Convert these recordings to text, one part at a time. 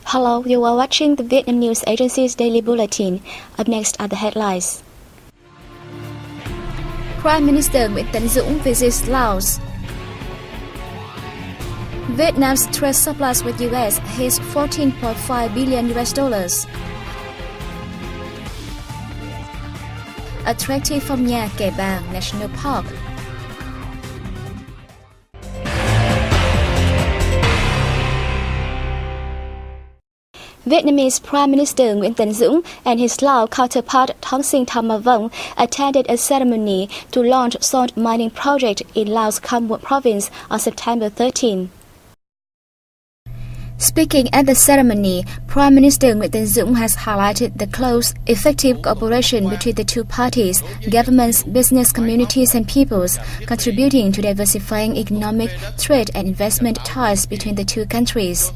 Hello, you are watching the Vietnam News Agency's Daily Bulletin. Up next are the headlines. Prime Minister Nguyễn Tấn Dũng visits Laos. Vietnam's trade surplus with US hits $14.5 billion. Attractive phong nha Kẻ Bàng National Park. Vietnamese Prime Minister Nguyễn Tấn Dũng and his Lao counterpart Thong Sinh Thamavong attended a ceremony to launch salt mining project in Laos Kham Muộn province on September 13. Speaking at the ceremony, Prime Minister Nguyễn Tấn Dũng has highlighted the close, effective cooperation between the two parties, governments, business communities and peoples, contributing to diversifying economic, trade and investment ties between the two countries.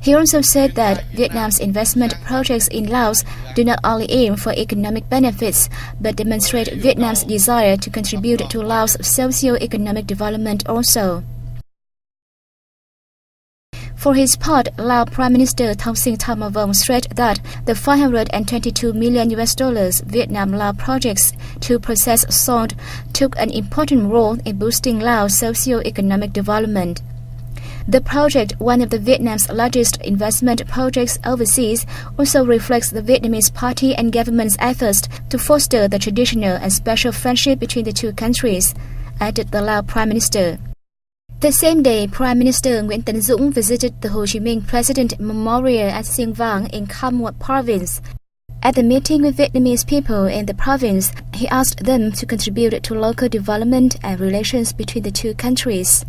He also said that Vietnam's investment projects in Laos do not only aim for economic benefits, but demonstrate Vietnam's desire to contribute to Laos' socio-economic development also. For his part, Lao Prime Minister Thong Sinh Thamavong stressed that the $522 million Vietnam-Lao projects to process salt took an important role in boosting Laos' socio-economic development. The project, one of Vietnam's largest investment projects overseas, also reflects the Vietnamese party and government's efforts to foster the traditional and special friendship between the two countries, added the Lao Prime Minister. The same day, Prime Minister Nguyễn Tấn Dũng visited the Ho Chi Minh President Memorial at Siêng Vang in Kham Muộn province. At the meeting with Vietnamese people in the province, he asked them to contribute to local development and relations between the two countries.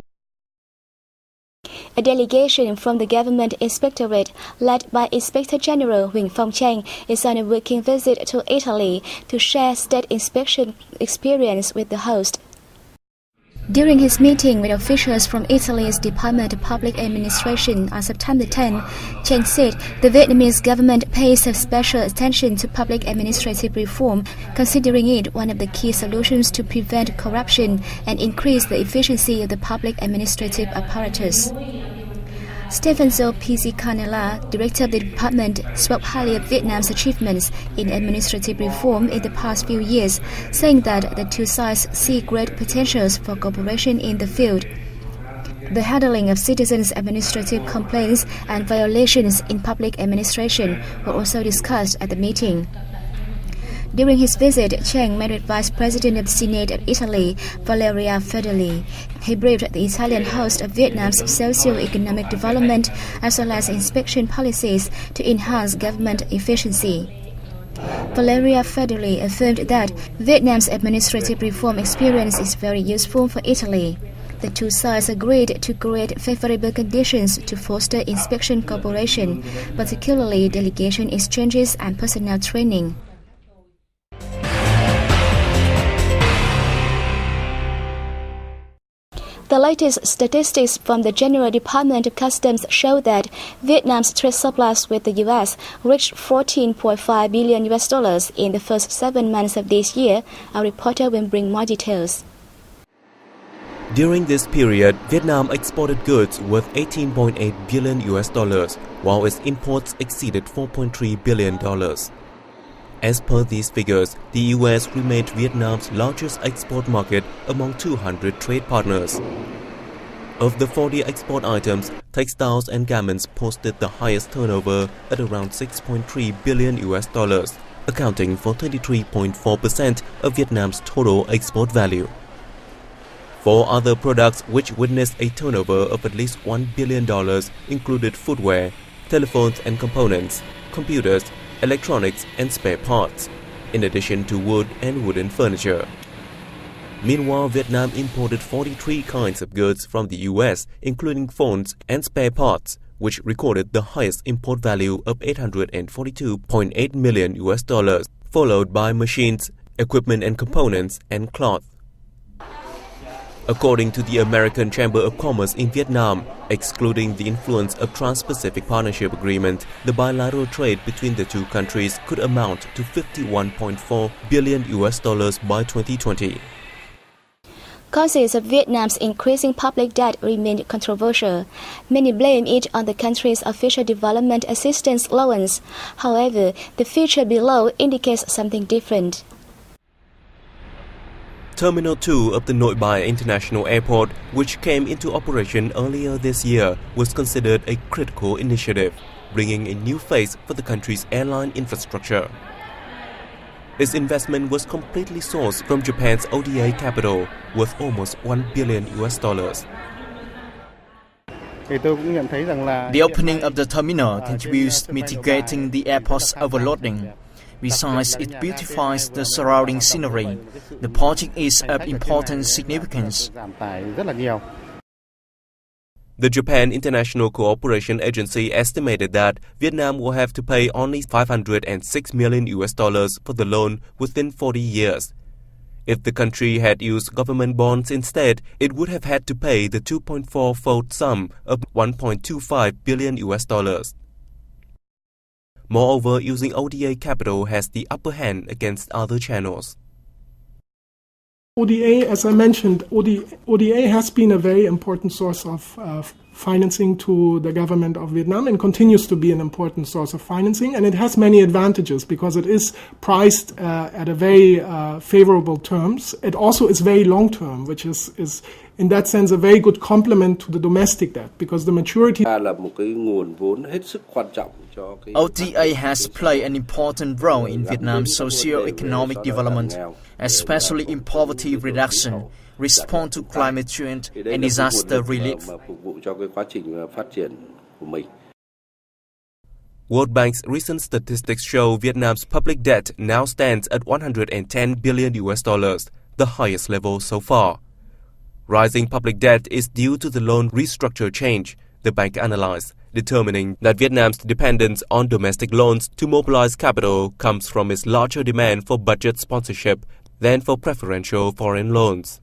A delegation from the Government Inspectorate, led by Inspector General Huỳnh Phong Chanh, is on a working visit to Italy to share state inspection experience with the host. During his meeting with officials from Italy's Department of Public Administration on September 10, Chanh said the Vietnamese government pays special attention to public administrative reform, considering it one of the key solutions to prevent corruption and increase the efficiency of the public administrative apparatus. Stefanzo Pizzicanella, director of the department, spoke highly of Vietnam's achievements in administrative reform in the past few years, saying that the two sides see great potentials for cooperation in the field. The handling of citizens' administrative complaints and violations in public administration were also discussed at the meeting. During his visit, Chang met with Vice President of the Senate of Italy, Valeria Federley. He briefed the Italian host of Vietnam's socio-economic development as well as inspection policies to enhance government efficiency. Valeria Federley affirmed that Vietnam's administrative reform experience is very useful for Italy. The two sides agreed to create favorable conditions to foster inspection cooperation, particularly delegation exchanges and personnel training. The latest statistics from the General Department of Customs show that Vietnam's trade surplus with the U.S. reached $14.5 billion in the first 7 months of this year. Our reporter will bring more details. During this period, Vietnam exported goods worth $18.8 billion, while its imports exceeded $4.3 billion. As per these figures, the U.S. remained Vietnam's largest export market among 200 trade partners. Of the 40 export items, textiles and garments posted the highest turnover at around $6.3 billion, accounting for 33.4% of Vietnam's total export value. 4 other products which witnessed a turnover of at least $1 billion included footwear, telephones and components, computers, electronics and spare parts, in addition to wood and wooden furniture. Meanwhile, Vietnam imported 43 kinds of goods from the US, including phones and spare parts, which recorded the highest import value of $842.8 million, followed by machines, equipment and components, and cloth. According to the American Chamber of Commerce in Vietnam, excluding the influence of Trans-Pacific Partnership Agreement, the bilateral trade between the two countries could amount to $51.4 billion by 2020. Causes of Vietnam's increasing public debt remain controversial. Many blame it on the country's official development assistance loans. However, the figure below indicates something different. Terminal 2 of the Nội Bài International Airport, which came into operation earlier this year, was considered a critical initiative, bringing a new phase for the country's airline infrastructure. Its investment was completely sourced from Japan's ODA capital, worth almost $1 billion. The opening of the terminal contributes to mitigating the airport's overloading. Besides, it beautifies the surrounding scenery. The project is of important significance. The Japan International Cooperation Agency estimated that Vietnam will have to pay only $506 million for the loan within 40 years. If the country had used government bonds instead, it would have had to pay the 2.4-fold sum of $1.25 billion. Moreover, using ODA capital has the upper hand against other channels. ODA, as I mentioned, ODA has been a very important source of financing to the government of Vietnam and continues to be an important source of financing. And it has many advantages because it is priced at a very favorable terms. It also is very long-term, which is in that sense a very good complement to the domestic debt because the maturity... ODA has played an important role in Vietnam's socio-economic development, especially in poverty reduction, response to climate change, and disaster relief. World Bank's recent statistics show Vietnam's public debt now stands at $110 billion, the highest level so far. Rising public debt is due to the loan restructure change, the bank analyzed, determining that Vietnam's dependence on domestic loans to mobilize capital comes from its larger demand for budget sponsorship than for preferential foreign loans.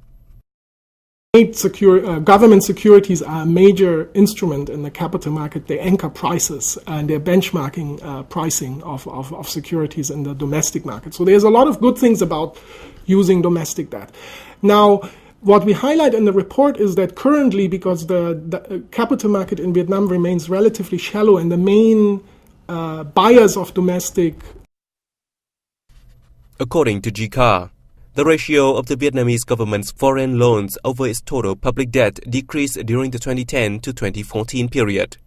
Government securities are a major instrument in the capital market. They anchor prices and they're benchmarking pricing of securities in the domestic market. So there's a lot of good things about using domestic debt. Now, what we highlight in the report is that currently, because the capital market in Vietnam remains relatively shallow and the main buyers of domestic... According to GCAR, the ratio of the Vietnamese government's foreign loans over its total public debt decreased during the 2010 to 2014 period.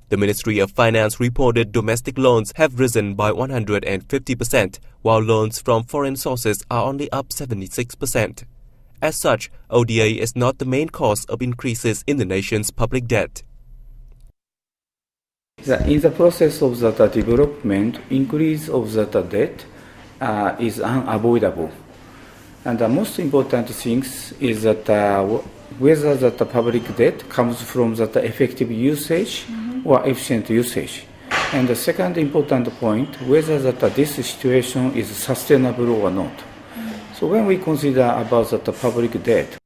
The Ministry of Finance reported domestic loans have risen by 150%, while loans from foreign sources are only up 76%. As such, ODA is not the main cause of increases in the nation's public debt. In the process of the development, increase of the debt is unavoidable. And the most important thing is that whether the public debt comes from the effective usage or efficient usage. And the second important point, whether this situation is sustainable or not. So when we consider about the public debt,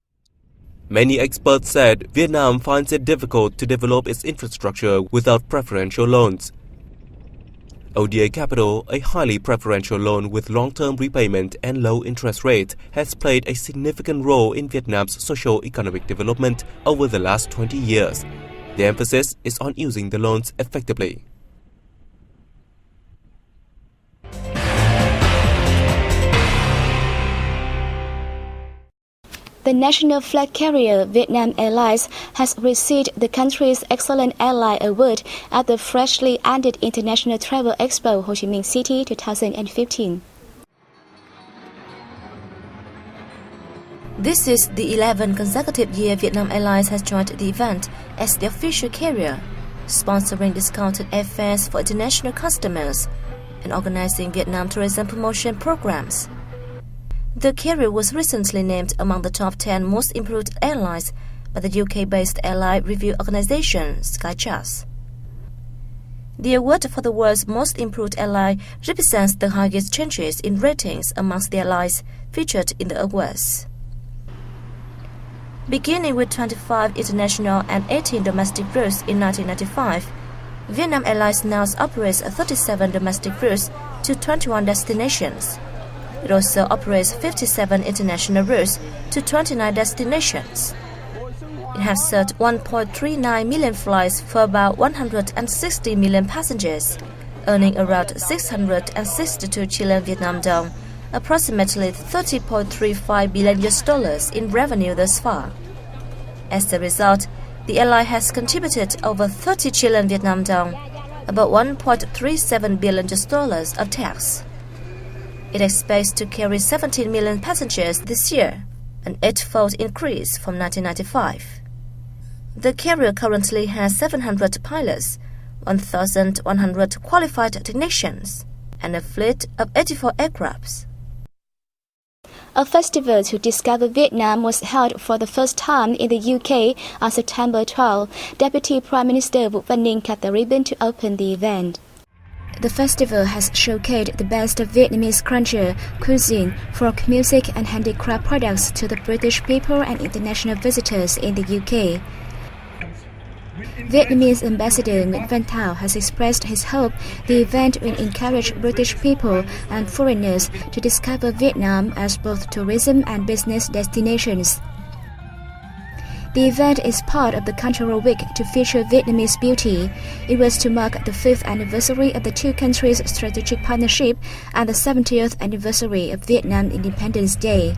many experts said Vietnam finds it difficult to develop its infrastructure without preferential loans. ODA Capital, a highly preferential loan with long-term repayment and low interest rate, has played a significant role in Vietnam's socio-economic development over the last 20 years. The emphasis is on using the loans effectively. The national flag carrier Vietnam Airlines has received the country's Excellent Airline Award at the freshly ended International Travel Expo Ho Chi Minh City 2015. This is the 11th consecutive year Vietnam Airlines has joined the event as the official carrier, sponsoring discounted airfares for international customers and organizing Vietnam tourism promotion programs. The carrier was recently named among the top 10 most improved airlines by the UK-based airline review organization Skycharts. The award for the world's most improved airline represents the highest changes in ratings amongst the airlines featured in the awards. Beginning with 25 international and 18 domestic routes in 1995, Vietnam Airlines now operates 37 domestic routes to 21 destinations. It also operates 57 international routes to 29 destinations. It has served 1.39 million flights for about 160 million passengers, earning around 662 trillion Vietnam dong, approximately $30.35 billion in revenue thus far. As a result, the airline has contributed over 30 trillion Vietnam dong, about $1.37 billion of tax. It expects to carry 17 million passengers this year, an 8-fold increase from 1995. The carrier currently has 700 pilots, 1,100 qualified technicians, and a fleet of 84 aircrafts. A festival to discover Vietnam was held for the first time in the UK on September 12. Deputy Prime Minister Vũ Văn Ninh cut the ribbon to open the event. The festival has showcased the best of Vietnamese culture, cuisine, folk music and handicraft products to the British people and international visitors in the UK. Vietnamese Ambassador Nguyễn Văn Thảo has expressed his hope the event will encourage British people and foreigners to discover Vietnam as both tourism and business destinations. The event is part of the Cultural Week to feature Vietnamese beauty. It was to mark the 5th anniversary of the two countries' strategic partnership and the 70th anniversary of Vietnam Independence Day.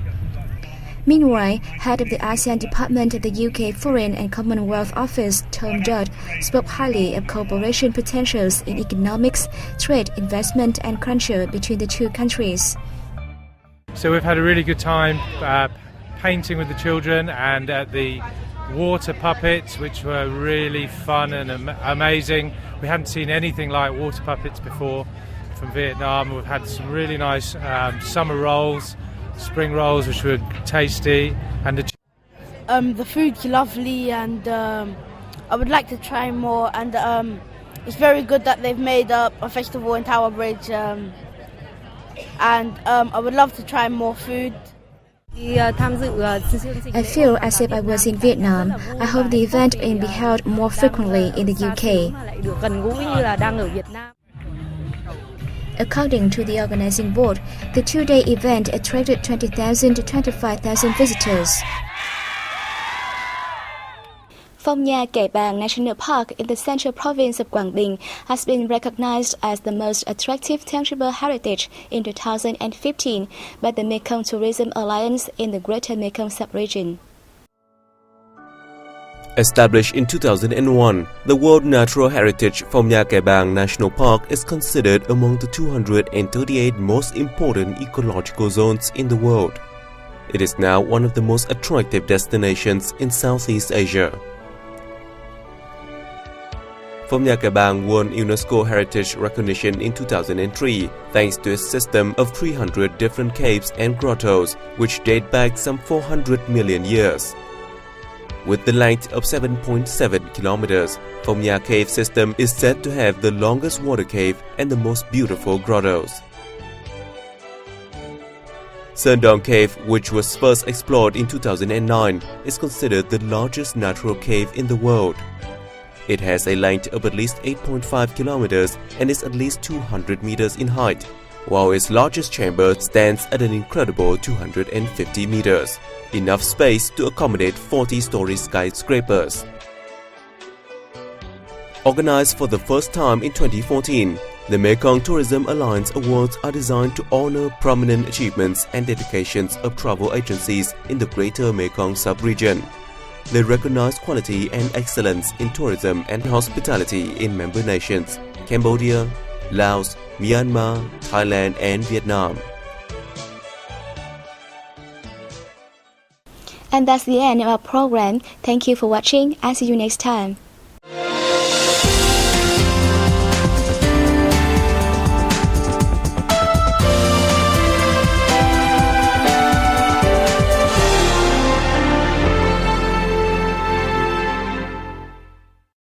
Meanwhile, head of the ASEAN Department of the UK Foreign and Commonwealth Office, Tom Judd, spoke highly of cooperation potentials in economics, trade, investment and culture between the two countries. So we've had a really good time painting with the children and at the water puppets, which were really fun and amazing. We hadn't seen anything like water puppets before from Vietnam. We've had some really nice summer rolls, spring rolls, which were tasty, and the food's lovely, and I would like to try more. And it's very good that they've made up a festival in Tower Bridge, and I would love to try more food. I feel as if I was in Vietnam. I hope the event will be held more frequently in the UK. According to the organizing board, the two-day event attracted 20,000 to 25,000 visitors. Phong Nha Kẻ Bàng National Park in the central province of Quảng Bình has been recognized as the most attractive tangible heritage in 2015 by the Mekong Tourism Alliance in the Greater Mekong Sub-region. Established in 2001, the World Natural Heritage Phong Nha Kẻ Bàng National Park is considered among the 238 most important ecological zones in the world. It is now one of the most attractive destinations in Southeast Asia. Phong Nha Kẻ Bàng won UNESCO Heritage recognition in 2003 thanks to a system of 300 different caves and grottos which date back some 400 million years. With the length of 7.7 kilometers, Phong Nha Cave system is said to have the longest water cave and the most beautiful grottos. Sơn Dong Cave, which was first explored in 2009, is considered the largest natural cave in the world. It has a length of at least 8.5 kilometers and is at least 200 meters in height, while its largest chamber stands at an incredible 250 meters, enough space to accommodate 40-story skyscrapers. Organized for the first time in 2014, the Mekong Tourism Alliance Awards are designed to honor prominent achievements and dedications of travel agencies in the Greater Mekong Sub-region. They recognize quality and excellence in tourism and hospitality in member nations Cambodia, Laos, Myanmar, Thailand and Vietnam. And that's the end of our program. Thank you for watching. I'll see you next time.